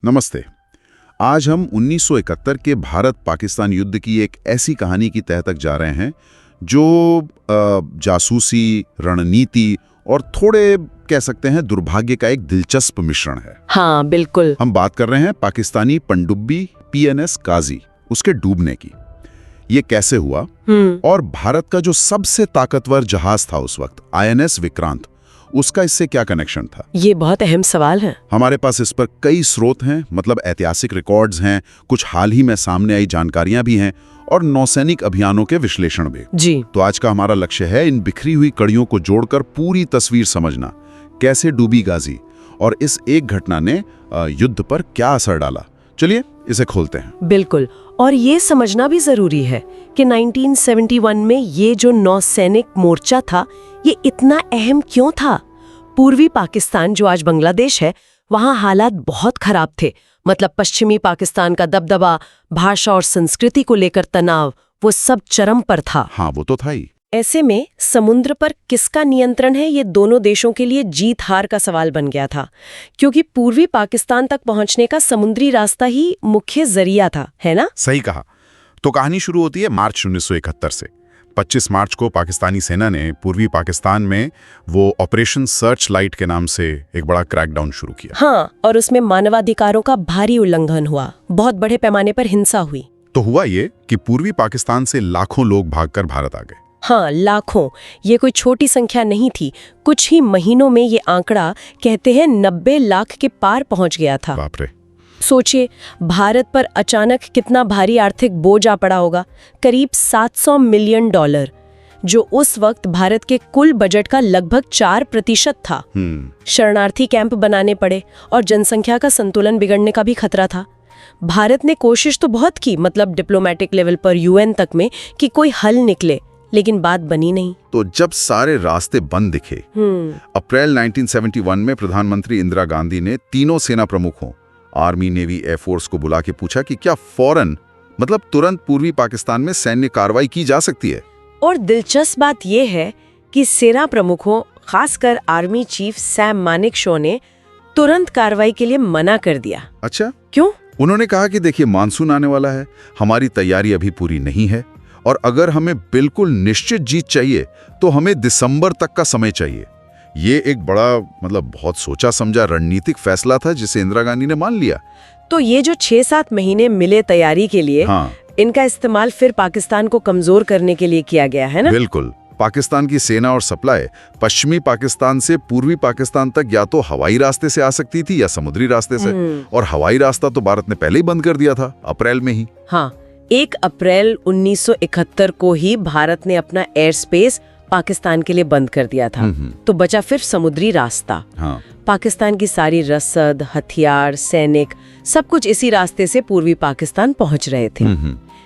नमस्ते। आज हम 1971 के भारत पाकिस्तान युद्ध की एक ऐसी कहानी की तह तक जा रहे हैं जो जासूसी, रणनीति और थोड़े कह सकते हैं दुर्भाग्य का एक दिलचस्प मिश्रण है। हाँ बिल्कुल। हम बात कर रहे हैं पाकिस्तानी पनडुब्बी PNS काजी, उसके डूबने की। ये कैसे हुआ और भारत का जो सबसे ताकतवर जहाज था उस वक्त INS विक्रांत, उसका इससे क्या कनेक्शन था? ये बहुत अहम सवाल है। हमारे पास इस पर कई स्रोत हैं, मतलब ऐतिहासिक रिकॉर्ड्स हैं, कुछ हाल ही में सामने आई जानकारियां भी हैं और नौसैनिक अभियानों के विश्लेषण भी। जी। तो आज का हमारा लक्ष्य है इन बिखरी हुई कड़ियों को जोड़कर पूरी तस्वीर समझना, कैसे डूबी गाजी और इस एक घटना ने युद्ध पर क्या असर डाला। चलिए इसे खोलते हैं। बिल्कुल। और ये समझना भी जरूरी है कि 1971 में ये जो नौसैनिक मोर्चा था, ये इतना अहम क्यों था। पूर्वी पाकिस्तान, जो आज बांग्लादेश है, वहाँ हालात बहुत खराब थे। मतलब पश्चिमी पाकिस्तान का दबदबा, भाषा और संस्कृति को लेकर तनाव, वो सब चरम पर था। हाँ, वो तो था ही। ऐसे में समुद्र पर किसका नियंत्रण है, ये दोनों देशों के लिए जीत हार का सवाल बन गया था, क्योंकि पूर्वी पाकिस्तान तक पहुंचने का समुद्री रास्ता ही मुख्य जरिया था, है ना? सही कहा। तो कहानी शुरू होती है मार्च 1971 से। 25 मार्च को पाकिस्तानी सेना ने पूर्वी पाकिस्तान में वो ऑपरेशन सर्च लाइट के नाम से एक बड़ा क्रैकडाउन शुरू किया। हाँ, और उसमें मानवाधिकारों का भारी उल्लंघन हुआ, बहुत बड़े पैमाने पर हिंसा हुई। तो हुआ ये कि पूर्वी पाकिस्तान से लाखों लोग भागकर भारत आ गए। हाँ, लाखों। ये कोई छोटी संख्या नहीं थी। कुछ ही महीनों में ये आंकड़ा कहते हैं 90 लाख के पार पहुंच गया था। बाप रे। सोचिए, भारत पर अचानक कितना भारी आर्थिक बोझ आ पड़ा होगा। करीब $700 मिलियन, जो उस वक्त भारत के कुल बजट का लगभग 4% था। शरणार्थी कैंप बनाने पड़े और जनसंख्या का संतुलन बिगड़ने का भी खतरा था। भारत ने कोशिश तो बहुत की, मतलब डिप्लोमेटिक लेवल पर, UN तक में, कि कोई हल निकले, लेकिन बात बनी नहीं। तो जब सारे रास्ते बंद दिखे, अप्रैल 1971 में प्रधानमंत्री इंदिरा गांधी ने तीनों सेना प्रमुखों, आर्मी, नेवी, एयरफोर्स को बुला के पूछा कि क्या फौरन, मतलब तुरंत पूर्वी पाकिस्तान में सैन्य कार्रवाई की जा सकती है। और दिलचस्प बात यह है कि सेना प्रमुखों, खासकर आर्मी चीफ सैम मानेकशॉ ने तुरंत कार्रवाई के लिए मना कर दिया। अच्छा, क्यों? उन्होंने कहा कि देखिए, मानसून आने वाला है, हमारी तैयारी अभी पूरी नहीं है, और अगर हमें बिल्कुल निश्चित जीत चाहिए तो हमें दिसंबर तक का समय चाहिए। ये एक बड़ा, मतलब बहुत सोचा समझा रणनीतिक फैसला था जिसे इंदिरा गांधी ने मान लिया। तो ये जो 6-7 महीने मिले तैयारी के लिए, इनका इस्तेमाल फिर पाकिस्तान को कमजोर करने के लिए किया गया, है ना? बिल्कुल। पाकिस्तान की सेना और सप्लाई पश्चिमी पाकिस्तान से पूर्वी पाकिस्तान तक या तो हवाई रास्ते से आ सकती थी या समुद्री रास्ते से, और हवाई रास्ता तो भारत ने पहले ही बंद कर दिया था, अप्रैल में ही। हाँ, 1 अप्रैल 1971 को ही भारत ने अपना एयर स्पेस पाकिस्तान के लिए बंद कर दिया था। तो बचा फिर समुद्री रास्ता। पाकिस्तान की सारी रसद, हथियार, सैनिक, सब कुछ इसी रास्ते से पूर्वी पाकिस्तान पहुंच रहे थे।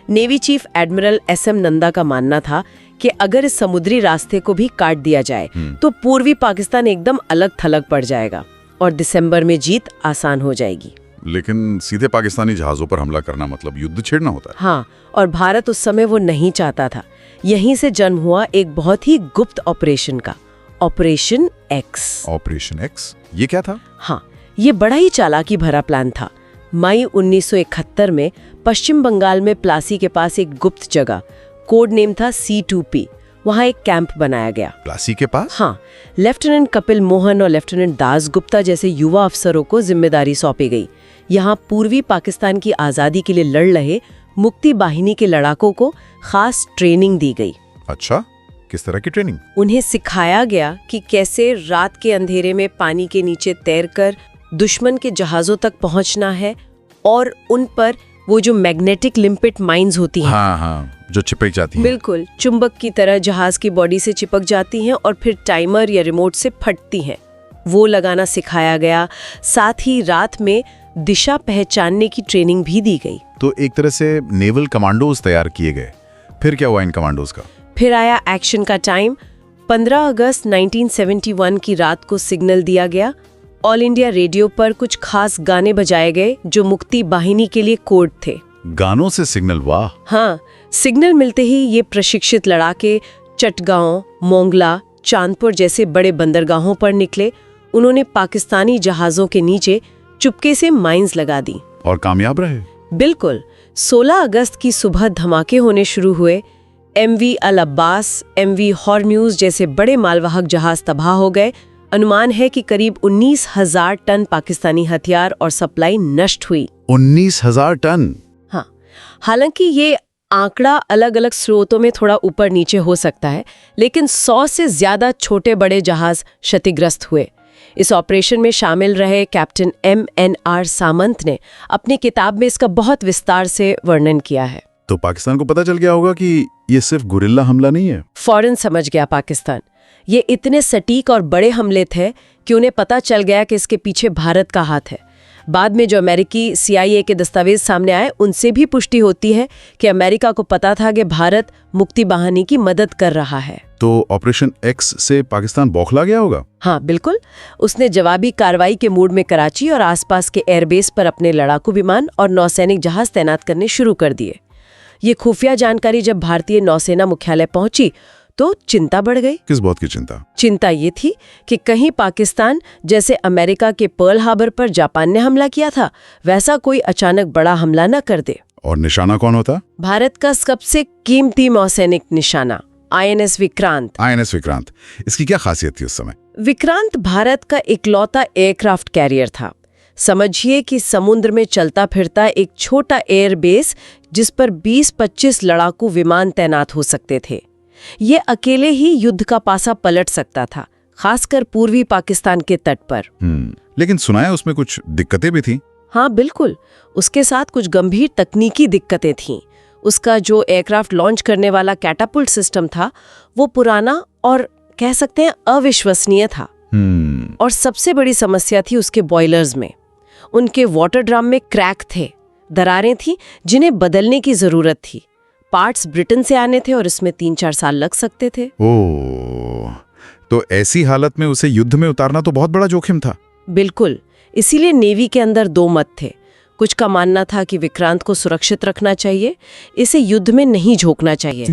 Navy chief admiral SM Nanda का मानना था कि अगर इस समुद्री रास्ते को भी काट दिया जाए तो पूर्वी पाकिस्तान एकदम अलग थलग पड़ जाएगा और दिसंबर में जीत आसान हो जाएगी। लेकिन सीधे पाकिस्तानी जहाजों पर हमला करना मतलब युद्ध छेड़ना होता है। हाँ, और भारत उस समय वो नहीं चाहता था। यहीं से जन्म हुआ एक बहुत ही गुप्त ऑपरेशन का, ऑपरेशन एक्स। ऑपरेशन एक्स, ये क्या था? हाँ, ये बड़ा ही चालाकी भरा प्लान था। मई 1971 में पश्चिम बंगाल में प्लासी के पास एक गुप्त जगह, कोड नेम था C2P, वहाँ एक कैंप बनाया गया। प्लासी के पास? हाँ, लेफ्टिनेंट कपिल मोहन और लेफ्टिनेंट दास गुप्ता जैसे युवा अफसरों को जिम्मेदारी सौंपी गई। यहाँ पूर्वी पाकिस्तान की आज़ादी के लिए लड़ रहे मुक्ति बाहिनी के लड़ाकों को खास ट्रेनिंग दी गई। अच्छा, किस तरह की ट्रेनिंग? उन्हें सिखाया गया कि कैसे रात के अंधेरे में पानी के नीचे तैरकर दुश्मन के जहाज़ों तक पहुँचना है, और उन पर वो जो मैग्नेटिक लिम्पिट माइंस होती हैं, हाँ, जो चिपक जाती हैं। बिल्कुल चुंबक की तरह जहाज की बॉडी से चिपक जाती हैं और फिर टाइमर या रिमोट से फटती हैं, वो लगाना सिखाया गया। साथ ही रात में दिशा पहचानने की ट्रेनिंग भी दी गई। तो एक तरह से नेवल कमांडोज तैयार किए गए। फिर क्या हुआ इन कमांडोज का? फिर आया एक्शन का टाइम। 15 अगस्त 1971 की रात को सिग्नल दिया गया। ऑल इंडिया रेडियो पर कुछ खास गाने बजाए गए जो मुक्ति बाहिनी के लिए कोड थे। गानों से सिग्नल? वाह। हाँ, सिग्नल मिलते ही ये प्रशिक्षित लड़ाके चटगांव, मोंगला, चांदपुर जैसे बड़े बंदरगाहों पर निकले। उन्होंने पाकिस्तानी जहाज़ों के नीचे चुपके से माइंस लगा दी। और कामयाब रहे? बिल्कुल। 16 अगस्त की सुबह धमाके होने शुरू हुए। MV अल अब्बास, MV हॉर्म्यूज जैसे बड़े मालवाहक जहाज तबाह हो गए। अनुमान है कि करीब 19,000 टन पाकिस्तानी हथियार और सप्लाई नष्ट हुई। 19,000 टन? हाँ, हालांकि ये आंकड़ा अलग अलग स्रोतों में थोड़ा ऊपर नीचे हो सकता है, लेकिन 100 से ज्यादा छोटे बड़े जहाज क्षतिग्रस्त हुए। इस ऑपरेशन में शामिल रहे कैप्टन MNR सामंत ने अपनी किताब में इसका बहुत विस्तार से वर्णन किया है। तो पाकिस्तान को पता चल गया होगा कि ये सिर्फ गुरिल्ला हमला नहीं है। फौरन समझ गया पाकिस्तान। ये इतने सटीक और बड़े हमले थे कि उन्हें पता चल गया कि इसके पीछे भारत का हाथ है। बाद में जो अमेरिकी CIA के दस्तावेज सामने आए, उनसे भी पुष्टि होती है कि अमेरिका को पता था कि भारत मुक्ति बहाने की मदद कर रहा है। तो ऑपरेशन एक्स से पाकिस्तान बौखला गया होगा? हाँ बिल्कुल। उसने जवाबी कार्रवाई के मूड में कराची और आसपास के एयरबेस पर अपने लड़ाकू विमान और नौसैनिक जहाज तैनात करने शुरू कर दिए। ये खुफिया जानकारी जब भारतीय नौसेना मुख्यालय पहुंची तो चिंता बढ़ गई। किस बात की चिंता? चिंता ये थी कि कहीं पाकिस्तान, जैसे अमेरिका के पर्ल हार्बर पर जापान ने हमला किया था, वैसा कोई अचानक बड़ा हमला न कर दे। और निशाना कौन होता? भारत का सबसे कीमती नौसैनिक निशाना INS विक्रांत। INS विक्रांत, इसकी क्या खासियत थी उस समय? विक्रांत भारत का इकलौता एयरक्राफ्ट कैरियर था। समझिए कि समुद्र में चलता फिरता एक छोटा एयरबेस जिस पर 20-25 लड़ाकू विमान तैनात हो सकते थे। ये अकेले ही युद्ध का पासा पलट सकता था, खासकर पूर्वी पाकिस्तान के तट पर। लेकिन सुना है उसमें कुछ दिक्कतें भी थीं। हाँ बिल्कुल, उसके साथ कुछ गंभीर तकनीकी दिक्कतें थीं। उसका जो एयरक्राफ्ट लॉन्च करने वाला कैटापुल्ट सिस्टम था, वो पुराना और कह सकते हैं अविश्वसनीय था। और सबसे बड़ी समस्या थी उसके बॉयलर्स में। उनके वाटर ड्रम में क्रैक थे, दरारें थीं जिन्हें बदलने की जरूरत थी। पार्ट्स ब्रिटेन से आने थे और इसमें 3-4 साल लग सकते थे। ओह, तो ऐसी हालत में उसे युद्ध में उतारना तो बहुत बड़ा जोखिम था। बिल्कुल, इसीलिए नेवी के अंदर 2 मत थे। कुछ का मानना था कि विक्रांत को सुरक्षित रखना चाहिए, इसे युद्ध में नहीं झोंकना चाहिए।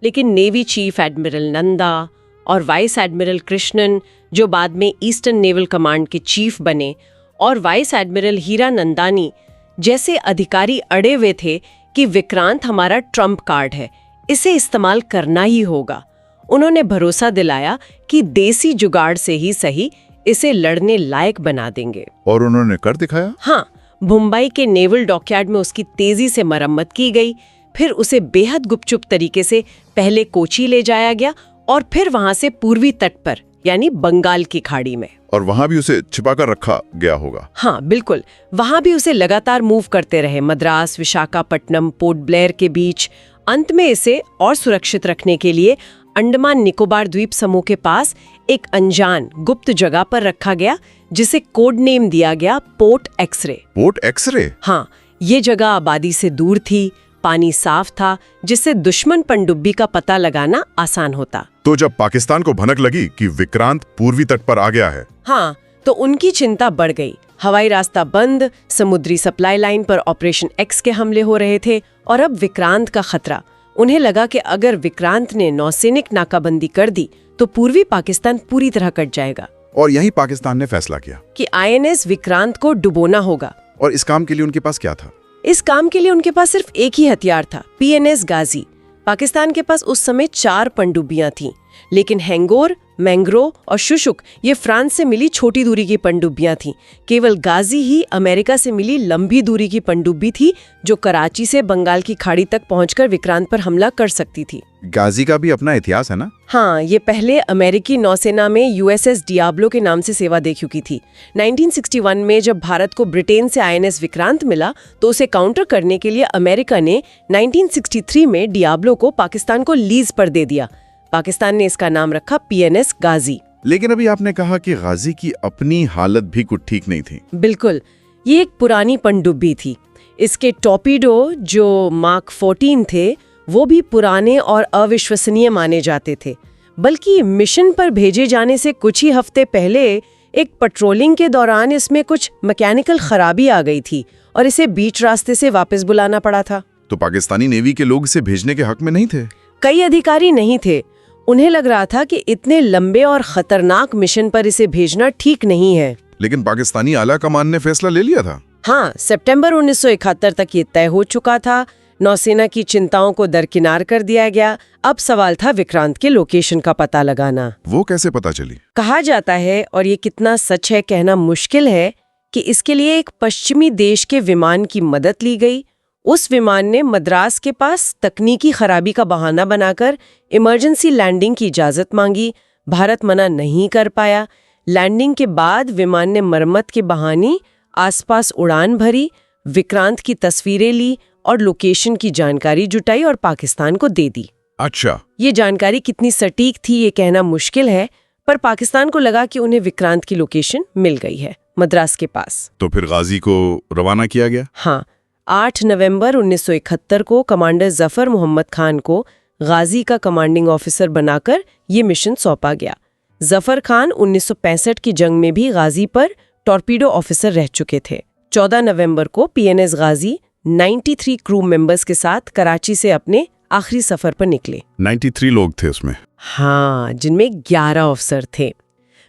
लेकिन नेवी चीफ एडमिरल नंदा और वाइस एडमिरल कृष्णन, जो बाद में ईस्टर्न नेवल कमांड के चीफ बने, और वाइस एडमिरल हीरा नंदानी जैसे अधिकारी अड़े हुए थे कि विक्रांत हमारा ट्रम्प कार्ड है, इसे इस्तेमाल करना ही होगा। उन्होंने भरोसा दिलाया कि देसी जुगाड़ से ही सही इसे लड़ने लायक बना देंगे। और उन्होंने कर दिखाया। हाँ, मुंबई के नेवल डॉकयार्ड में उसकी तेजी से मरम्मत की गई। फिर उसे बेहद गुपचुप तरीके से पहले कोची ले जाया गया और फिर वहां से पूर्वी तट पर, यानी बंगाल की खाड़ी में। और वहां भी उसे छिपाकर रखा गया होगा। हाँ बिल्कुल, वहां भी उसे लगातार मूव करते रहे, मद्रास, विशाखापट्टनम, पोर्ट ब्लेयर के बीच। अंत में इसे और सुरक्षित रखने के लिए अंडमान निकोबार द्वीप समूह के पास एक अनजान गुप्त जगह पर रखा गया, जिसे कोड नेम दिया गया पोर्ट एक्सरे। Port x ray? हाँ, ये जगह आबादी से दूर थी, पानी साफ था, जिससे दुश्मन पनडुब्बी का पता लगाना आसान होता। तो जब पाकिस्तान को भनक लगी कि विक्रांत पूर्वी तट पर आ गया है, हाँ, तो उनकी चिंता बढ़ गई। हवाई रास्ता बंद, समुद्री सप्लाई लाइन पर ऑपरेशन एक्स के हमले हो रहे थे और अब विक्रांत का खतरा। उन्हें लगा कि अगर विक्रांत ने नौसैनिक नाकाबंदी कर दी तो पूर्वी पाकिस्तान पूरी तरह कट जाएगा। और यही पाकिस्तान ने फैसला किया कि INS विक्रांत को डुबोना होगा। और इस काम के लिए उनके पास क्या था? इस काम के लिए उनके पास सिर्फ एक ही हथियार था, PNS गाजी। पाकिस्तान के पास उस समय 4 पनडुब्बियां थीं, लेकिन हैंगोर, मैंग्रो और शुशुक ये फ्रांस से मिली छोटी दूरी की पनडुब्बियां थीं। केवल गाजी ही अमेरिका से मिली लंबी दूरी की पनडुब्बी थी, जो कराची से बंगाल की खाड़ी तक पहुंचकर विक्रांत पर हमला कर सकती थी। गाजी का भी अपना इतिहास है ना? हाँ, ये पहले अमेरिकी नौसेना में USS डियाब्लो के नाम से सेवा दे चुकी थी। 1961 में जब भारत को ब्रिटेन से INS विक्रांत मिला तो उसे काउंटर करने के लिए अमेरिका ने 1963 में डियाब्लो को पाकिस्तान को लीज पर दे दिया। पाकिस्तान ने इसका नाम रखा PNS गाजी। लेकिन अभी आपने कहा कि गाजी की अपनी हालत भी कुछ ठीक नहीं थी। बिल्कुल, ये एक पुरानी पनडुब्बी थी। इसके टॉर्पीडो जो मार्क 14 थे, वो भी पुराने और अविश्वसनीय माने जाते थे। बल्कि मिशन पर भेजे जाने से कुछ ही हफ्ते पहले एक पेट्रोलिंग के दौरान इसमें कुछ मैकेनिकल खराबी आ गई थी और इसे बीच रास्ते से वापस बुलाना पड़ा था। तो पाकिस्तानी नेवी के लोग इसे भेजने के हक में नहीं थे? कई अधिकारी नहीं थे। उन्हें लग रहा था कि इतने लंबे और खतरनाक मिशन पर इसे भेजना ठीक नहीं है। लेकिन पाकिस्तानी आला कमान ने फैसला ले लिया था। हाँ, सितंबर 1971 तक ये तय हो चुका था। नौसेना की चिंताओं को दरकिनार कर दिया गया। अब सवाल था विक्रांत के लोकेशन का पता लगाना। वो कैसे पता चली? कहा जाता है, और ये कितना सच है कहना मुश्किल है, कि इसके लिए एक पश्चिमी देश के विमान की मदद ली गई। उस विमान ने मद्रास के पास तकनीकी खराबी का बहाना बनाकर इमरजेंसी लैंडिंग की इजाजत मांगी। भारत मना नहीं कर पाया। लैंडिंग के बाद विमान ने मरम्मत के बहाने आसपास उड़ान भरी, विक्रांत की तस्वीरें ली और लोकेशन की जानकारी जुटाई और पाकिस्तान को दे दी। अच्छा, ये जानकारी कितनी सटीक थी ये कहना मुश्किल है, पर पाकिस्तान को लगा कि उन्हें विक्रांत की लोकेशन मिल गई है मद्रास के पास। तो फिर गाजी को रवाना किया गया। हाँ, 8 नवंबर 1971 को कमांडर जफर मोहम्मद खान को गाजी का कमांडिंग ऑफिसर बनाकर ये मिशन सौंपा गया। जफर खान 1965 की जंग में भी गाजी पर टॉर्पीडो ऑफिसर रह चुके थे। 14 नवंबर को पीएनएस गाजी 93 क्रू मेंबर्स के साथ कराची से अपने आखिरी सफर पर निकले। 93 लोग थे उसमें। हाँ, जिनमें 11 अफसर थे।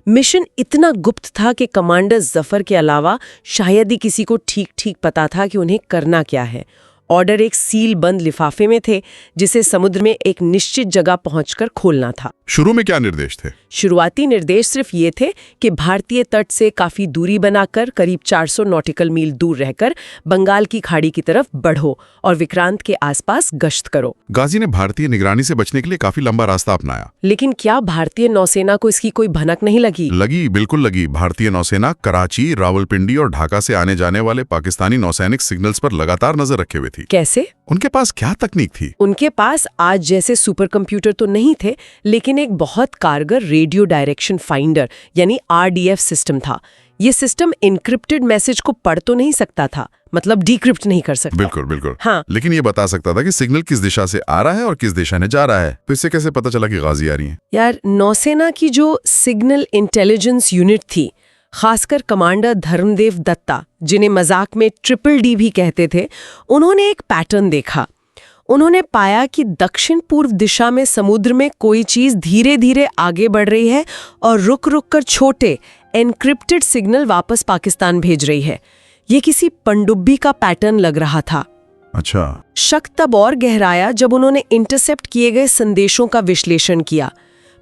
मिशन इतना गुप्त था कि कमांडर जफर के अलावा शायद ही किसी को ठीक ठीक पता था कि उन्हें करना क्या है। ऑर्डर एक सील बंद लिफाफे में थे, जिसे समुद्र में एक निश्चित जगह पहुंचकर खोलना था। शुरू में क्या निर्देश थे? शुरुआती निर्देश सिर्फ ये थे कि भारतीय तट से काफी दूरी बनाकर करीब 400 नॉटिकल मील दूर रहकर बंगाल की खाड़ी की तरफ बढ़ो और विक्रांत के आसपास गश्त करो। गाजी ने भारतीय निगरानी से बचने के लिए काफी लंबा रास्ता अपनाया। लेकिन क्या भारतीय नौसेना को इसकी कोई भनक नहीं लगी? बिल्कुल लगी। भारतीय नौसेना कराची, रावलपिंडी और ढाका से आने जाने वाले पाकिस्तानी नौसैनिक सिग्नल्स पर लगातार नजर रखे हुए थी। कैसे? उनके पास क्या तकनीक थी? उनके पास आज जैसे सुपर कंप्यूटर तो नहीं थे, लेकिन एक बहुत कारगर रेडियो डायरेक्शन फाइंडर यानी RDF सिस्टम था। ये सिस्टम इनक्रिप्टेड मैसेज को पढ़ तो नहीं सकता था, मतलब डिक्रिप्ट नहीं कर सकता। बिल्कुल। हाँ, लेकिन ये बता सकता था कि सिग्नल किस दिशा से आ रहा है और किस दिशा में जा रहा है। तो इससे कैसे पता चला कि गाजी आ रही है? यार, नौसेना की जो सिग्नल इंटेलिजेंस यूनिट थी, खासकर कमांडर धर्मदेव दत्ता, जिन्हें मजाक में DDD भी कहते थे, उन्होंने एक पैटर्न देखा। उन्होंने पाया कि दक्षिण पूर्व दिशा में समुद्र में कोई चीज धीरे धीरे आगे बढ़ रही है और रुक रुक कर छोटे एनक्रिप्टेड सिग्नल वापस पाकिस्तान भेज रही है। ये किसी पनडुब्बी का पैटर्न लग रहा था। अच्छा। शक तब और गहराया जब उन्होंने इंटरसेप्ट किए गए संदेशों का विश्लेषण किया।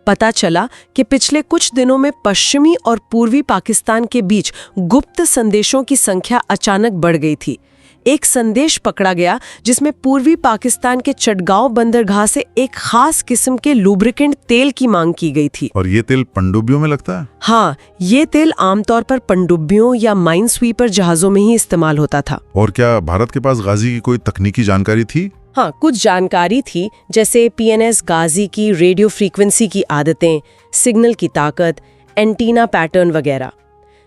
पता चला कि पिछले कुछ दिनों में पश्चिमी और पूर्वी पाकिस्तान के बीच गुप्त संदेशों की संख्या अचानक बढ़ गई थी। एक संदेश पकड़ा गया जिसमें पूर्वी पाकिस्तान के चटगांव बंदरगाह से एक खास किस्म के लुब्रिकेंट तेल की मांग की गई थी। और ये तेल पनडुब्बियों में लगता है? हाँ, ये तेल आमतौर पर पनडुब्बियों या माइन स्वीपर जहाजों में ही इस्तेमाल होता था। और क्या भारत के पास गाजी की कोई तकनीकी जानकारी थी? हाँ, कुछ जानकारी थी, जैसे पीएनएस गाजी की रेडियो फ्रीक्वेंसी की आदतें, सिग्नल की ताकत, एंटीना पैटर्न वगैरह।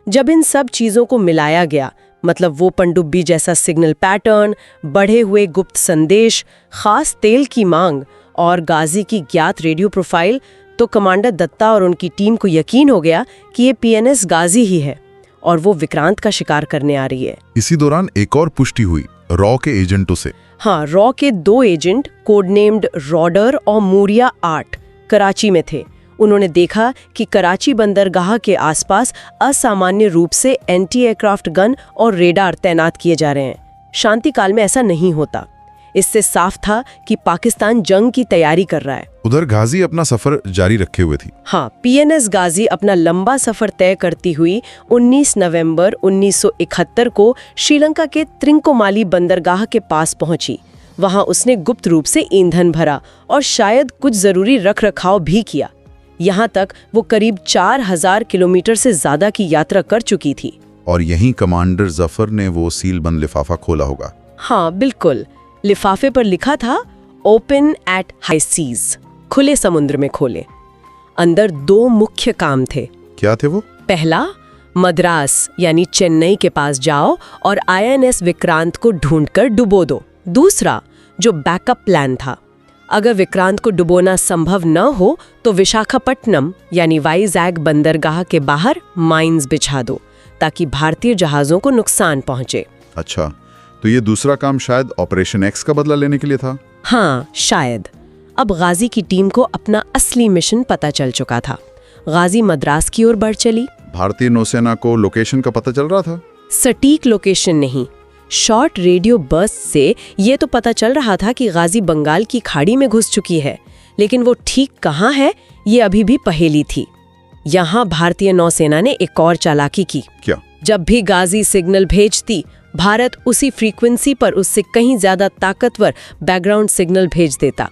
जब इन सब चीजों को मिलाया गया, मतलब वो पनडुब्बी जैसा सिग्नल पैटर्न, बढ़े हुए गुप्त संदेश, खास तेल की मांग और गाजी की ज्ञात रेडियो प्रोफाइल, तो कमांडर दत्ता और उनकी टीम को यकीन हो गया कि ये पीएनएस गाजी ही है और वो विक्रांत का शिकार करने आ रही है। इसी दौरान एक और पुष्टि हुई रॉ के एजेंटों से। हाँ, रॉ के 2 एजेंट कोडनेम्ड रॉडर और मूरिया 8 कराची में थे। उन्होंने देखा कि कराची बंदरगाह के आसपास असामान्य रूप से एंटी एयरक्राफ्ट गन और रेडार तैनात किए जा रहे हैं। शांति काल में ऐसा नहीं होता। इससे साफ था कि पाकिस्तान जंग की तैयारी कर रहा है। उधर गाजी अपना सफर जारी रखे हुए थी। हाँ, पीएनएस गाजी अपना लंबा सफर तय करती हुई 19 नवंबर 1971 को श्रीलंका के त्रिंकोमाली बंदरगाह के पास पहुंची। वहां उसने गुप्त रूप से ईंधन भरा और शायद कुछ जरूरी रखरखाव भी किया। यहाँ तक वो करीब 4000 किलोमीटर से ज्यादा की यात्रा कर चुकी थी। और यहीं कमांडर जफर ने वो सीलबंद लिफाफा खोला होगा। हाँ, बिल्कुल। लिफाफे पर लिखा था ओपन एट हाई सीज, खुले समुद्र में खोले। अंदर 2 मुख्य काम थे। क्या थे वो? पहला, मद्रास यानी चेन्नई के पास जाओ और INS विक्रांत को ढूंढकर डुबो दो। दूसरा, जो बैकअप प्लान था, अगर विक्रांत को डुबोना संभव न हो तो विशाखापट्टनम यानी वाइजैग बंदरगाह के बाहर माइंस बिछा दो ताकि भारतीय जहाजों को नुकसान पहुंचे। अच्छा, तो ये दूसरा काम शायद ऑपरेशन एक्स का बदला लेने के लिए था। हाँ, शायद। अब गाजी की टीम को अपना असली मिशन पता चल चुका था। गाजी मद्रास की ओर बढ़ चली। भारतीय नौसेना को लोकेशन का पता चल रहा था? सटीक लोकेशन नहीं, शॉर्ट रेडियो बर्स्ट से ये तो पता चल रहा था कि गाजी बंगाल की खाड़ी में घुस चुकी है, लेकिन वो ठीक कहाँ है ये अभी भी पहेली थी। यहाँ भारतीय नौसेना ने एक और चालाकी की। क्या? जब भी गाजी सिग्नल भेजती, भारत उसी फ्रीक्वेंसी पर उससे कहीं ज्यादा ताकतवर बैकग्राउंड सिग्नल भेज देता।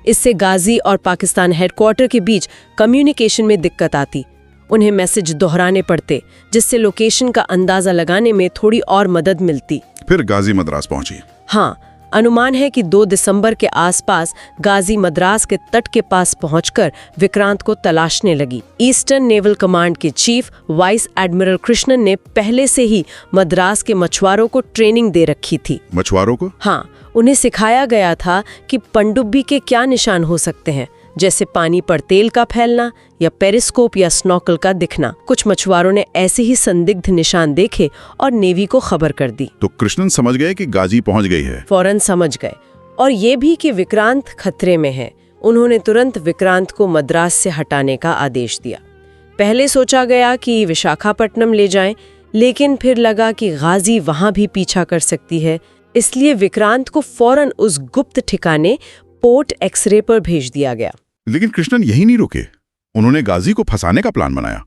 इससे गाजी और पाकिस्तान हेडक्वार्टर के बीच कम्युनिकेशन में दिक्कत आती। उन्हें मैसेज दोहराने पड़ते, जिससे लोकेशन का अंदाजा लगाने में थोड़ी और मदद मिलती। फिर गाजी मद्रास पहुंची। हाँ, अनुमान है कि 2 दिसंबर के आसपास गाजी मद्रास के तट के पास पहुंचकर विक्रांत को तलाशने लगी। ईस्टर्न नेवल कमांड के चीफ वाइस एडमिरल कृष्णन ने पहले से ही मद्रास के मछुआरों को ट्रेनिंग दे रखी थी। मछुआरों को? हाँ, उन्हें सिखाया गया था कि पनडुब्बी के क्या निशान हो सकते हैं, जैसे पानी पर तेल का फैलना या पेरिस्कोप या स्नॉकल का दिखना। कुछ मछुआरों ने ऐसे ही संदिग्ध निशान देखे और नेवी को खबर कर दी। तो कृष्णन समझ गए कि गाजी पहुंच गई है। फौरन समझ गए, और ये भी कि विक्रांत खतरे में है। उन्होंने तुरंत विक्रांत को मद्रास से हटाने का आदेश दिया। पहले सोचा गया कि विशाखापट्टनम ले जाएं, लेकिन फिर लगा कि गाजी वहां भी पीछा कर सकती है, इसलिए विक्रांत को फौरन उस गुप्त ठिकाने पोर्ट एक्सरे पर भेज दिया गया। लेकिन कृष्णन यही नहीं रुके, उन्होंने गाजी को फंसाने का प्लान बनाया।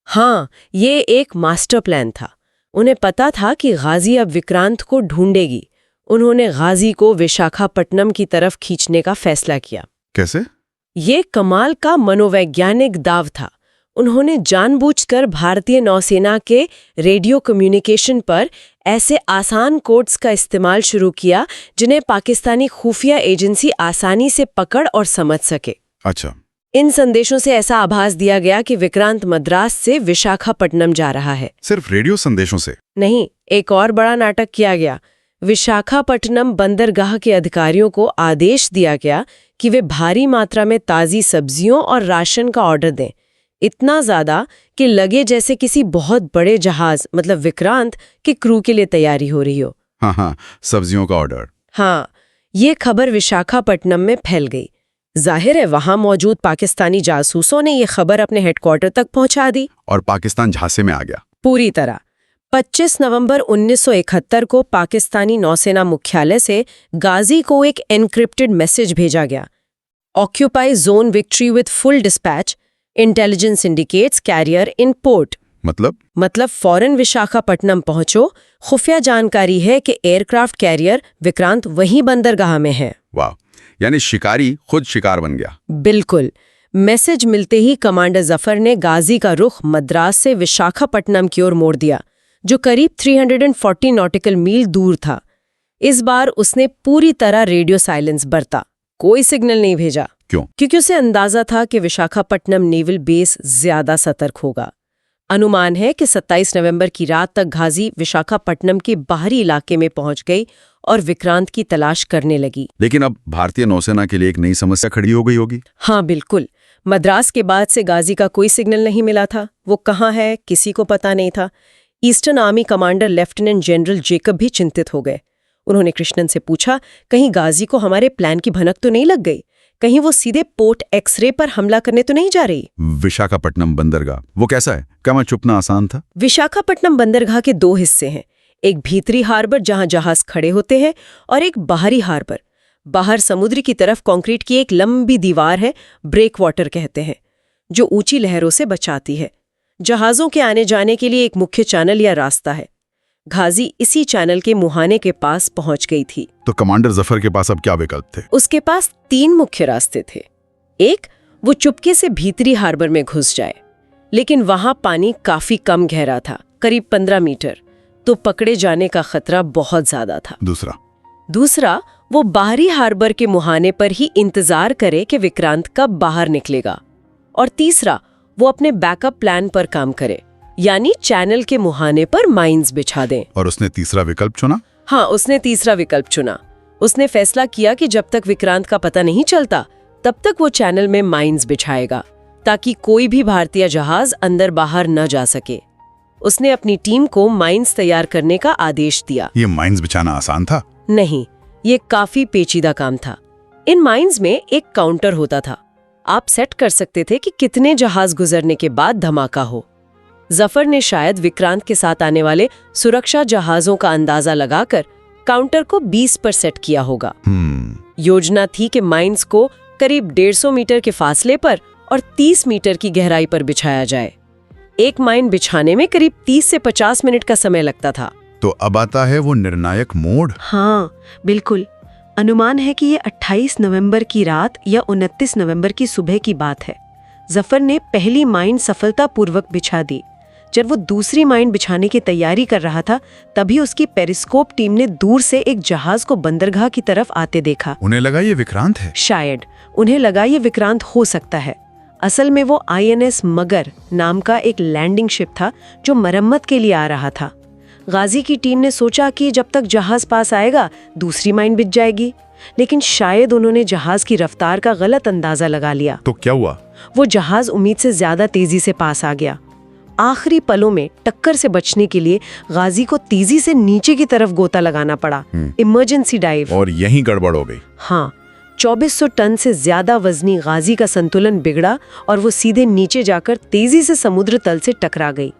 हाँ, ये एक मास्टर प्लान था। उन्हें पता था कि गाजी अब विक्रांत को ढूंढेगी। उन्होंने गाजी को विशाखापट्टनम की तरफ खींचने का फैसला किया। कैसे? ये कमाल का मनोवैज्ञानिक दाव था। उन्होंने जानबूझकर भारतीय नौसेना के रेडियो कम्युनिकेशन पर ऐसे आसान कोड्स का इस्तेमाल शुरू किया जिन्हें पाकिस्तानी खुफिया एजेंसी आसानी से पकड़ और समझ सके। अच्छा। इन संदेशों से ऐसा आभास दिया गया कि विक्रांत मद्रास से विशाखापट्टनम जा रहा है। सिर्फ रेडियो संदेशों से नहीं, एक और बड़ा नाटक किया गया। विशाखापट्टनम बंदरगाह के अधिकारियों को आदेश दिया गया कि वे भारी मात्रा में ताज़ी सब्जियों और राशन का ऑर्डर दें, इतना ज्यादा कि लगे जैसे किसी बहुत बड़े जहाज मतलब विक्रांत के क्रू के लिए तैयारी हो रही हो। हाँ, सब्जियों का ऑर्डर। हाँ, ये खबर विशाखापट्टनम में फैल गई। जाहिर है वहां मौजूद पाकिस्तानी जासूसों ने ये खबर अपने हेडक्वार्टर तक पहुंचा दी और पाकिस्तान झांसे में आ गया पूरी तरह। 25 नवंबर 1971 को पाकिस्तानी नौसेना मुख्यालय से गाजी को एक एन्क्रिप्टेड मैसेज भेजा गया। Occupy zone victory with full dispatch, intelligence indicates carrier in port. मतलब फौरन विशाखापट्टनम पहुंचो, खुफिया जानकारी है कि एयरक्राफ्ट कैरियर विक्रांत वहीं बंदरगाह में है। वाह, यानी शिकारी खुद शिकार बन गया। बिल्कुल। मैसेज मिलते ही कमांडर जफर ने गाजी का रुख मद्रास से विशाखापट्टनम की ओर मोड़ दिया, जो करीब 340 नॉटिकल मील दूर था। इस बार उसने पूरी तरह रेडियो साइलेंस बरता, कोई सिग्नल नहीं भेजा। क्यों? क्योंकि उसे अंदाजा था कि विशाखापट्टनम नेवल बेस ज्यादा सतर्क होगा। अनुमान है कि 27 नवंबर की रात तक गाजी विशाखापट्टनम के बाहरी इलाके में पहुंच गई और विक्रांत की तलाश करने लगी। लेकिन अब भारतीय नौसेना के लिए एक नई समस्या खड़ी हो गई होगी। हाँ बिल्कुल। मद्रास के बाद से गाजी का कोई सिग्नल नहीं मिला था। वो कहाँ है किसी को पता नहीं था। Eastern army commander lieutenant general Jacob भी चिंतित हो गए। उन्होंने कृष्णन से पूछा, कहीं गाजी को हमारे प्लान की भनक तो नहीं लग गई? कहीं वो सीधे पोर्ट एक्सरे पर हमला करने तो नहीं जा रही? विशाखापट्टनम बंदरगाह वो कैसा है? क्या वहां छुपना आसान था? विशाखापट्टनम बंदरगाह के 2 हिस्से हैं। एक भीतरी हार्बर जहां जहाज खड़े होते हैं और एक बाहरी हार्बर। बाहर समुद्र की तरफ कंक्रीट की एक लंबी दीवार है, ब्रेक वाटर कहते हैं, जो ऊंची लहरों से बचाती है। जहाजों के आने जाने के लिए एक मुख्य चैनल या रास्ता है। गाजी इसी चैनल के मुहाने के पास पहुंच गई थी। तो कमांडर जफर के पास अब क्या विकल्प थे? उसके पास 3 मुख्य रास्ते थे। एक, वो चुपके से भीतरी हार्बर में घुस जाए, लेकिन वहां पानी काफी कम गहरा था, करीब 15 मीटर, तो पकड़े जाने का खतरा बहुत ज्यादा था। दूसरा, वो बाहरी हार्बर के मुहाने पर ही इंतजार करे कि विक्रांत कब बाहर निकलेगा। और तीसरा, वो अपने बैकअप प्लान पर काम करे, यानी चैनल के मुहाने पर माइंस बिछा दें। और उसने तीसरा विकल्प चुना? हाँ, उसने तीसरा विकल्प चुना। उसने फैसला किया कि जब तक विक्रांत का पता नहीं चलता तब तक वो चैनल में माइंस बिछाएगा, ताकि कोई भी भारतीय जहाज अंदर बाहर न जा सके। उसने अपनी टीम को माइंस तैयार करने का आदेश दिया। ये माइंस बिछाना आसान था? नहीं, ये काफी पेचीदा काम था। इन माइंस में एक काउंटर होता था। आप सेट कर सकते थे कि कितने जहाज गुजरने के बाद धमाका हो। जफर ने शायद विक्रांत के साथ आने वाले सुरक्षा जहाजों का अंदाजा लगाकर काउंटर को 20 पर सेट किया होगा। योजना थी कि माइंस को करीब 150 मीटर के फासले पर और 30 मीटर की गहराई पर बिछाया जाए। एक माइन बिछाने में करीब 30 से 50 मिनट का समय लगता था। तो अब आता है वो निर्णायक मोड़। हाँ, बिल्कुल। अनुमान है कि ये 28 नवंबर की रात या 29 नवंबर की सुबह की बात है। जफर ने पहली माइन सफलतापूर्वक बिछा दी। जब वो दूसरी माइन बिछाने की तैयारी कर रहा था, तभी उसकी पेरिस्कोप टीम ने दूर से एक जहाज को बंदरगाह की तरफ आते देखा। उन्हें लगा ये विक्रांत है। शायद उन्हें लगा ये विक्रांत हो सकता है। असल में वो INS मगर नाम का एक लैंडिंग शिप था जो मरम्मत के लिए आ रहा था। गाजी की टीम ने सोचा कि जब तक जहाज पास आएगा दूसरी माइन बिछ जाएगी, लेकिन शायद उन्होंने जहाज की रफ्तार का गलत अंदाजा लगा लिया। तो क्या हुआ? वो जहाज उम्मीद से ज्यादा तेजी से पास आ गया। आखिरी पलों में टक्कर से बचने के लिए गाजी को तेजी से नीचे की तरफ गोता लगाना पड़ा, इमरजेंसी डाइव। और यहीं गड़बड़ हो गई। हाँ, 2400 टन से ज्यादा वजनी गाजी का संतुलन बिगड़ा और वो सीधे नीचे जाकर तेजी से समुद्र तल से टकरा गई।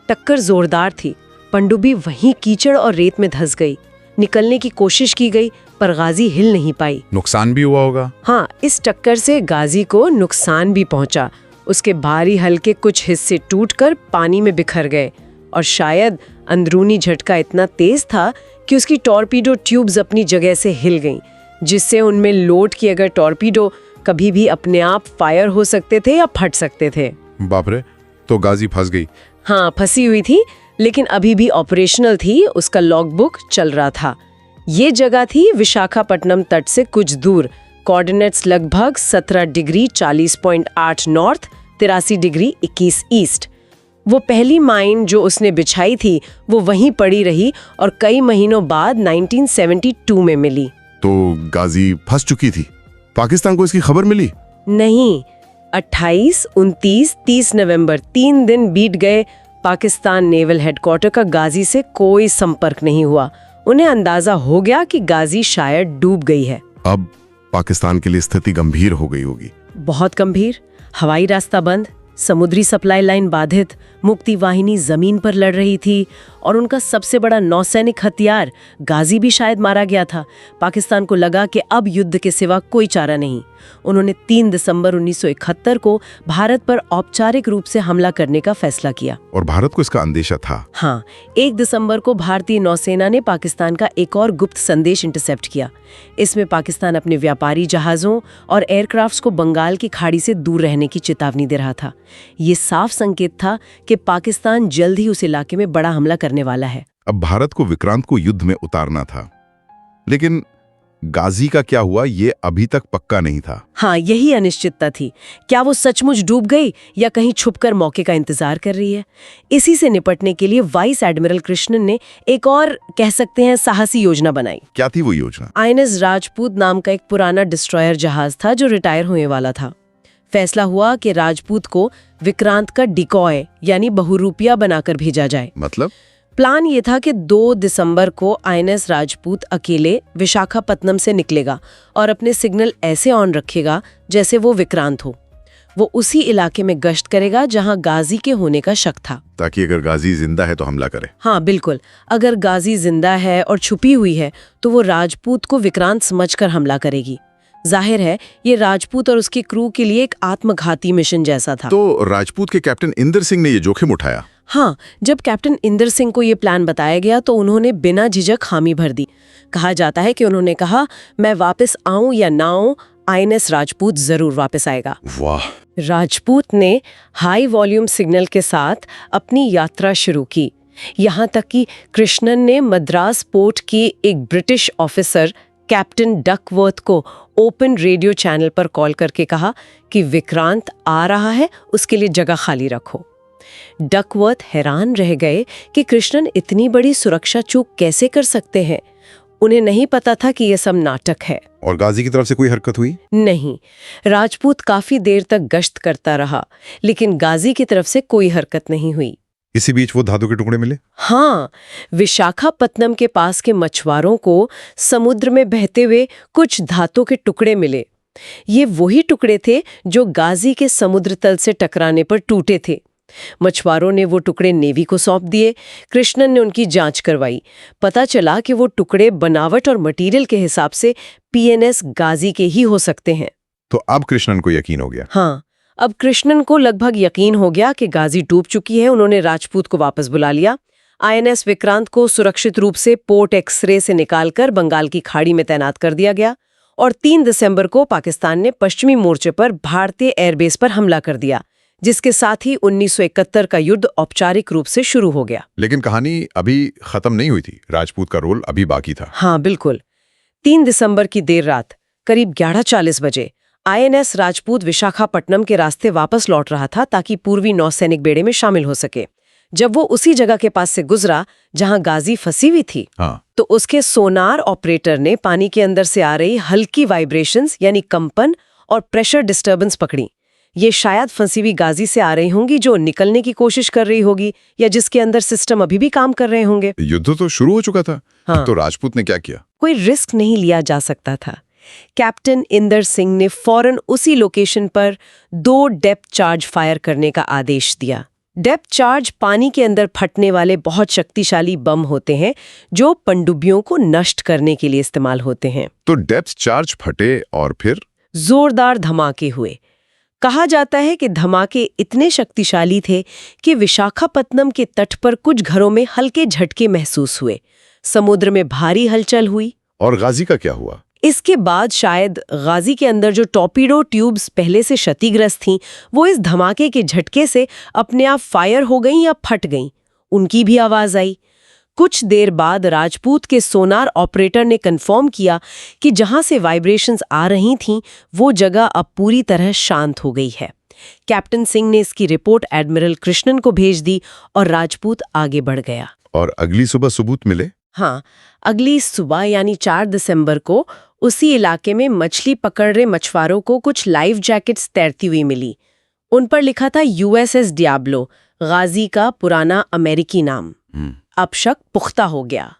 टक्कर जोरदार थी। पनडुब्बी वहीं कीचड़ और रेत में धंस गई। निकलने की कोशिश की गई पर गाजी हिल नहीं पाई। नुकसान भी हुआ होगा। हाँ, इस टक्कर से गाजी को नुकसान भी पहुंचा। उसके भारी हल्के कुछ हिस्से टूटकर पानी में बिखर गए और शायद अंदरूनी झटका इतना तेज था कि उसकी टॉर्पीडो ट्यूब्स अपनी जगह से हिल गईं, जिससे उनमें लोड किए गए टॉर्पीडो कभी भी अपने आप फायर हो सकते थे या फट सकते थे। बाप रे, तो गाजी फंस गई। हाँ, फंसी हुई थी, लेकिन अभी भी ऑपरेशनल थी। उसका लॉगबुक चल रहा था। ये जगह थी विशाखापट्टनम तट से कुछ दूर। कोऑर्डिनेट्स लगभग 17 डिग्री 40.8 नॉर्थ, 83 डिग्री 21 ईस्ट। वो पहली माइन जो उसने बिछाई थी वो वहीं पड़ी रही और कई महीनों बाद 1972 में मिली। तो गाजी फंस चुकी थी। पाकिस्तान को इसकी खबर मिली? नहीं। 28, 29, 30 नवंबर 3 दिन बीत गए। पाकिस्तान नेवल हेडक्वार्टर का गाजी से कोई संपर्क नहीं हुआ। उन्हें अंदाजा हो गया कि गाजी शायद डूब गई है। अब पाकिस्तान के लिए स्थिति गंभीर हो गई होगी। बहुत गंभीर। हवाई रास्ता बंद, समुद्री सप्लाई लाइन बाधित, मुक्ति वाहिनी जमीन पर लड़ रही थी और उनका सबसे बड़ा नौसैनिक हथियार गाजी भी शायद मारा गया था। पाकिस्तान को लगा कि अब युद्ध के सिवा कोई चारा नहीं। उन्होंने 3 दिसंबर 1971 को भारत पर औपचारिक रूप से हमला करने का फैसला किया। और भारत को इसका अंदेशा था। हाँ, 1 दिसंबर को भारतीय नौसेना ने पाकिस्तान का एक और गुप्त संदेश इंटरसेप्ट किया। इसमें पाकिस्तान अपने व्यापारी जहाज़ों और एयरक्राफ्ट्स को बंगाल की खाड़ी से दूर रहने की चेतावनी दे रहा था। ये साफ संकेत था कि पाकिस्तान जल्द ही उस इलाके में बड़ा हमला करने वाला है। अब भारत को विक्रांत को युद्ध में उतारना था, लेकिन गाजी का क्या हुआ ये अभी तक पक्का नहीं था। हाँ, यही अनिश्चितता थी। क्या वो सचमुच डूब गई या कहीं छुपकर मौके का इंतजार कर रही है? इसी से निपटने के लिए वाइस एडमिरल कृष्णन ने एक और कह सकते हैं साहसी योजना बनाई। क्या थी वो योजना? INS राजपूत नाम का एक पुराना डिस्ट्रॉयर जहाज था जो रिटायर होने वाला था। फैसला हुआ कि राजपूत को विक्रांत का डिकॉय यानी बहुरूपिया बनाकर भेजा जाए। मतलब? प्लान ये था कि 2 दिसंबर को INS राजपूत अकेले विशाखापत्तनम से निकलेगा और अपने सिग्नल ऐसे ऑन रखेगा जैसे वो विक्रांत हो। वो उसी इलाके में गश्त करेगा जहां गाजी के होने का शक था, ताकि अगर गाजी जिंदा है तो हमला करे। हाँ बिल्कुल, अगर गाजी जिंदा है और छुपी हुई है तो वो राजपूत को विक्रांत समझकर हमला करेगी। जाहिर है ये राजपूत और उसकी क्रू के लिए एक आत्मघाती मिशन जैसा था। तो राजपूत के कैप्टन इंदर सिंह ने ये जोखिम उठाया? हाँ, जब कैप्टन इंदर सिंह को ये प्लान बताया गया तो उन्होंने बिना झिझक हामी भर दी। कहा जाता है कि उन्होंने कहा, मैं वापस आऊं या ना आऊं, INS राजपूत जरूर वापस आएगा। वाह! राजपूत ने हाई वॉल्यूम सिग्नल के साथ अपनी यात्रा शुरू की। यहाँ तक कि कृष्णन ने मद्रास पोर्ट के एक ब्रिटिश ऑफिसर कैप्टन डकवर्थ को ओपन रेडियो चैनल पर कॉल करके कहा कि विक्रांत आ रहा है, उसके लिए जगह खाली रखो। डकवर्थ हैरान रह गए कि कृष्णन इतनी बड़ी सुरक्षा चूक कैसे कर सकते हैं। उन्हें नहीं पता था कि यह सब नाटक है। और गाजी की तरफ से कोई हरकत हुई? नहीं। राजपूत काफी देर तक गश्त करता रहा, लेकिन गाजी की तरफ से कोई हरकत नहीं हुई। इसी बीच वो धातु के टुकड़े मिले? हाँ, विशाखापत्तनम के पास के मछुआरों को समुद्र में बहते हुए कुछ धातु के टुकड़े मिले। ये वही टुकड़े थे जो गाजी के समुद्र तल से टकराने पर टूटे थे। मछुआरों ने वो टुकड़े नेवी को सौंप दिए। कृष्णन ने उनकी जांच करवाई। पता चला कि वो टुकड़े बनावट और मटेरियल के हिसाब से पीएनएस गाजी के ही हो सकते हैं। तो अब कृष्णन को यकीन हो गया। हाँ, अब कृष्णन को लगभग यकीन हो गया कि गाजी डूब चुकी है। उन्होंने राजपूत को वापस बुला लिया। आईएनएस विक्रांत को सुरक्षित रूप से पोर्ट एक्सरे से निकालकर बंगाल की खाड़ी में तैनात कर दिया गया और 3 दिसंबर को पाकिस्तान ने पश्चिमी मोर्चे पर भारतीय एयरबेस पर हमला कर दिया, जिसके साथ ही 1971 का युद्ध औपचारिक रूप से शुरू हो गया। लेकिन कहानी अभी खत्म नहीं हुई थी, राजपूत का रोल अभी बाकी था। हाँ बिल्कुल। 3 दिसंबर की देर रात करीब 11:40 बजे आईएनएस राजपूत विशाखापट्टनम के रास्ते वापस लौट रहा था ताकि पूर्वी नौसैनिक बेड़े में शामिल हो सके। जब वो उसी जगह के पास से गुजरा जहां गाजी फंसी हुई थी, तो उसके सोनार ऑपरेटर ने पानी के अंदर से आ रही हल्की वाइब्रेशंस यानी कंपन और प्रेशर डिस्टर्बेंस पकड़ी। ये शायद फंसी हुई गाजी से आ रही होंगी जो निकलने की कोशिश कर रही होगी या जिसके अंदर सिस्टम अभी भी काम कर रहे होंगे। युद्ध तो शुरू हो चुका था। हाँ। तो राजपूत ने क्या किया? कोई रिस्क नहीं लिया जा सकता था। कैप्टन इंदर सिंह ने फौरन उसी लोकेशन पर 2 डेप्थ चार्ज फायर करने का आदेश दिया। डेप्थ चार्ज पानी के अंदर फटने वाले बहुत शक्तिशाली बम होते हैं जो पनडुब्बियों को नष्ट करने के लिए इस्तेमाल होते हैं। तो डेप्थ चार्ज फटे और फिर जोरदार धमाके हुए। कहा जाता है कि धमाके इतने शक्तिशाली थे कि विशाखापत्तनम के तट पर कुछ घरों में हल्के झटके महसूस हुए। समुद्र में भारी हलचल हुई। और गाजी का क्या हुआ? इसके बाद शायद गाजी के अंदर जो टॉर्पीडो ट्यूब्स पहले से क्षतिग्रस्त थीं, वो इस धमाके के झटके से अपने आप फायर हो गईं या फट गईं। उनकी भी आवाज आई। कुछ देर बाद राजपूत के सोनार ऑपरेटर ने कंफर्म किया कि जहां से वाइब्रेशंस आ रही थीं, वो जगह अब पूरी तरह शांत हो गई है। कैप्टन सिंह ने इसकी रिपोर्ट एडमिरल कृष्णन को भेज दी और राजपूत आगे बढ़ गया। और अगली सुबह सबूत मिले? हाँ, अगली सुबह यानी 4 दिसंबर को उसी इलाके में मछली पकड़ रहे मछुआरों को कुछ लाइफ जैकेट्स तैरती हुई मिली। उन पर लिखा था यूएसएस डियाब्लो, गाजी का पुराना अमेरिकी नाम। अब शक पुख्ता हो गया।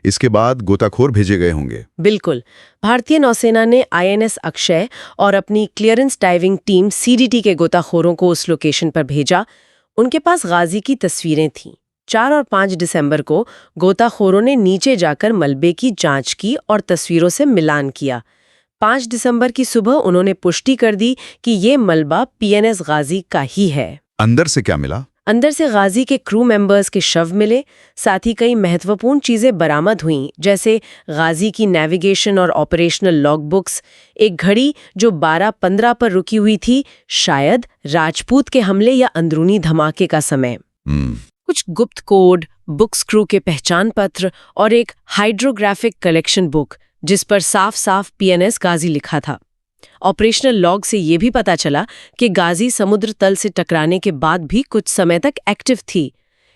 इसके बाद गोताखोर भेजे गए होंगे। बिल्कुल। भारतीय नौसेना ने आईएनएस अक्षय और अपनी क्लियरेंस डाइविंग टीम सीडीटी के गोताखोरों को उस लोकेशन पर भेजा। उनके पास गाजी की तस्वीरें थीं। 4 और 5 दिसंबर को गोताखोरों ने नीचे जाकर मलबे की जांच की और तस्वीरों से मिलान किया। 5 दिसंबर की सुबह उन्होंने पुष्टि कर दी कि ये मलबा पीएनएस गाजी का ही है। अंदर से क्या मिला? अंदर से गाजी के क्रू मेंबर्स के शव मिले। साथ ही कई महत्वपूर्ण चीजें बरामद हुईं, जैसे गाजी की नेविगेशन और ऑपरेशनल लॉगबुक्स, एक घड़ी जो 12:15 पर रुकी हुई थी, शायद राजपूत के हमले या अंदरूनी धमाके का समय। कुछ गुप्त कोड, बुक स्क्रू के पहचान पत्र और एक हाइड्रोग्राफिक कलेक्शन बुक जिस पर साफ साफ पीएनएस गाजी लिखा था। ऑपरेशनल लॉग से ये भी पता चला कि गाजी समुद्र तल से टकराने के बाद भी कुछ समय तक एक्टिव थी।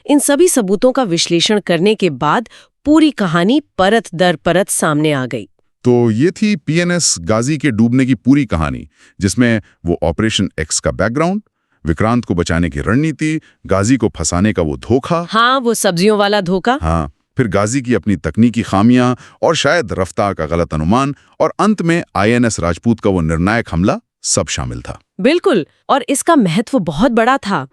इन सभी सबूतों का विश्लेषण करने के बाद पूरी कहानी परत दर परत सामने आ गई। तो ये थी पीएनएस गाजी के डूबने की पूरी कहानी, जिसमें वो ऑपरेशन एक्स का बैकग्राउंड, विक्रांत को बचाने की रणनीति, गाजी को फंसाने का वो धोखा, हाँ वो सब्जियों वाला धोखा, हाँ, फिर गाजी की अपनी तकनीकी खामियां और शायद रफ्तार का गलत अनुमान, और अंत में आईएनएस राजपूत का वो निर्णायक हमला, सब शामिल था। बिल्कुल। और इसका महत्व बहुत बड़ा था।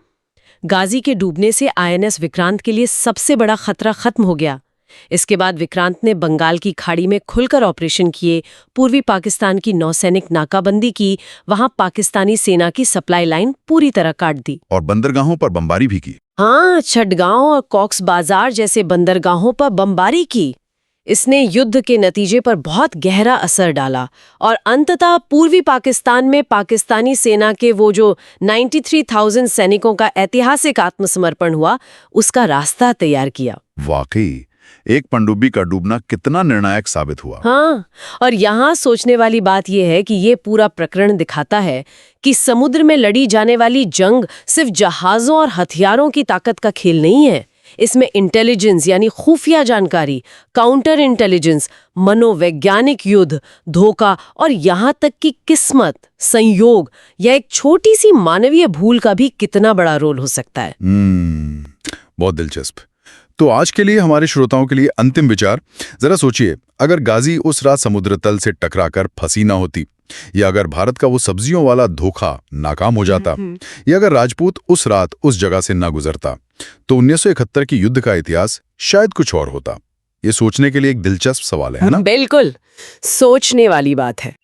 गाजी के डूबने से आईएनएस विक्रांत के लिए सबसे बड़ा खतरा खत्म हो गया। इसके बाद विक्रांत ने बंगाल की खाड़ी में खुलकर ऑपरेशन किए, पूर्वी पाकिस्तान की नौसैनिक नाकाबंदी की, वहां पाकिस्तानी सेना की सप्लाई लाइन पूरी तरह काट दी और बंदरगाहों पर बमबारी भी की। हाँ, छठगांव और कॉक्स बाजार जैसे बंदरगाहों पर बमबारी की। इसने युद्ध के नतीजे पर बहुत गहरा असर डाला और अंततः पूर्वी पाकिस्तान में पाकिस्तानी सेना के वो जो 93,000 सैनिकों का ऐतिहासिक आत्मसमर्पण हुआ, उसका रास्ता तैयार किया। वाकई एक पनडुब्बी का डूबना कितना निर्णायक साबित हुआ। हाँ, और यहाँ सोचने वाली बात यह है कि ये पूरा प्रकरण दिखाता है कि समुद्र में लड़ी जाने वाली जंग सिर्फ जहाजों और हथियारों की ताकत का खेल नहीं है। इसमें इंटेलिजेंस यानी खुफिया जानकारी, काउंटर इंटेलिजेंस, मनोवैज्ञानिक युद्ध, धोखा और यहाँ तक कि किस्मत, संयोग या एक छोटी सी मानवीय भूल का भी कितना बड़ा रोल हो सकता है। बहुत दिलचस्प। तो आज के लिए हमारे श्रोताओं के लिए अंतिम विचार, जरा सोचिए, अगर गाजी उस रात समुद्र तल से टकराकर फंसी ना होती, या अगर भारत का वो सब्जियों वाला धोखा नाकाम हो जाता, या अगर राजपूत उस रात उस जगह से ना गुजरता, तो 1971 की युद्ध का इतिहास शायद कुछ और होता। ये सोचने के लिए एक दिलचस्प सवाल है ना? बिल्कुल, सोचने वाली बात है।